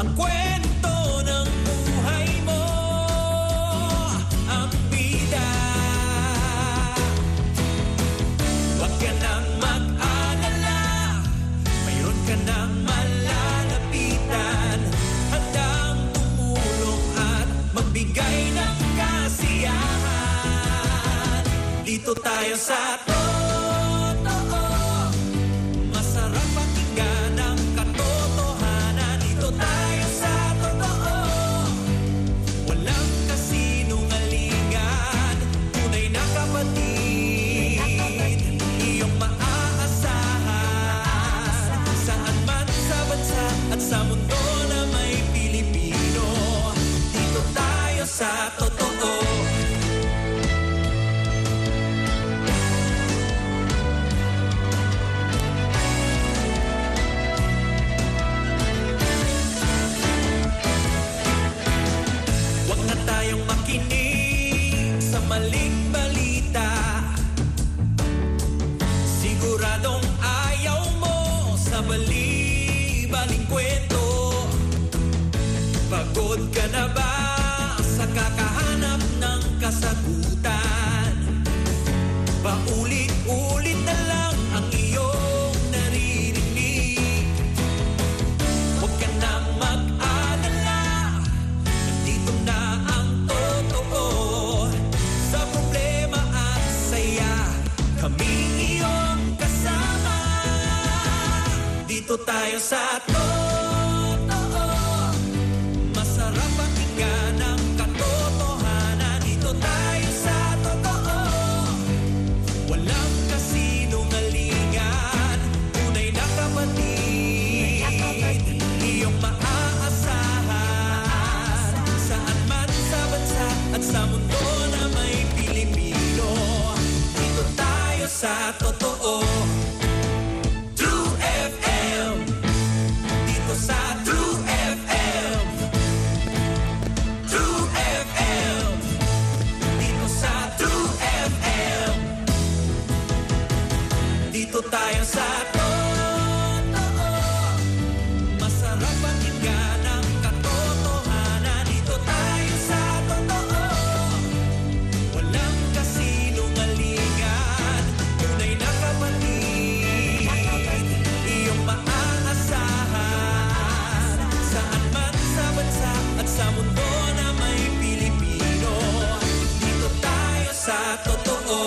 ang kwento ng buhay mo, ang bida. Huwag ka nang mag-alala, mayroon ka nang malalapitan, handang tumulong at magbigay ng kasiyahan. Dito tayo sa totoo, masarap pakinggan ang katotohanan. Dito tayo sa totoo, walang kasinungalingan, tunay na kapatid, iyong maaasahan. Saan man sa bansa at sa mundo na may Pilipino, dito tayo sa totoo. Huwag na tayong makinig sa maling balita, siguradong ayaw mo sa bali-baling kwento. Pagod ka na ba sa kakahanap ng kasagutan? Paulit-ulit na lang ang iyong naririnig. Huwag ka na mag-alala, nandito na ang totoo. Sa problema at saya, kami iyong kasama. Dito tayo sa totoo, masarap pakinggan ang katotohanan. Dito tayo sa totoo, walang kasinungalingan, tunay na kapatid, iyong maaasahan. Saan man sa bansa at sa mundo na may Pilipino, dito tayo sa totoo. True FM, dito sa True FM. True FM, dito sa True FM. Dito tayo sa totoo, masarap pakinggan ang katotohanan. Dito tayo sa totoo, walang kasinungalingan, tunay na kapatid, iyong maaasahan. Saan man sa bansa at sa mundo na may Pilipino, dito tayo sa totoo.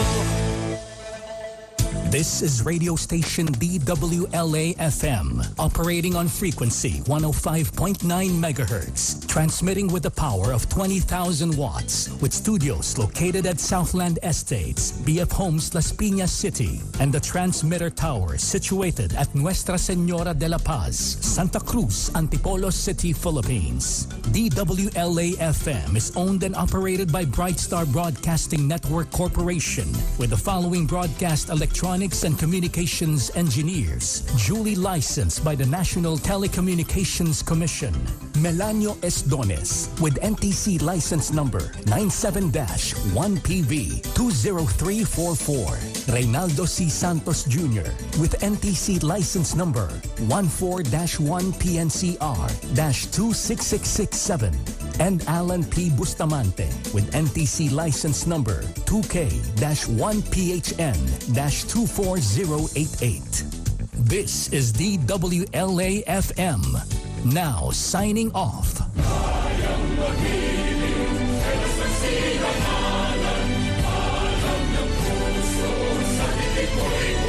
This is radio station DWLA-FM, operating on frequency 105.9 megahertz, transmitting with the power of 20,000 watts, with studios located at Southland Estates, BF Homes, Las Piñas City, and the transmitter tower situated at Nuestra Senora de la Paz, Santa Cruz, Antipolo City, Philippines. DWLA-FM is owned and operated by Bright Star Broadcasting Network Corporation, with the following broadcast electronics and communications engineers, duly licensed by the National Telecommunications Commission. Melanio Esdones, with NTC license number 97-1PV20344. Reynaldo C. Santos Jr., with NTC license number 14-1PNCR-26667. And Alan P. Bustamante, with NTC license number 2K-1PHN-24088. This is DWLA-FM. Now signing off. Kayang magiliw, sa silanganan, alam ng puso, sa titik mo'y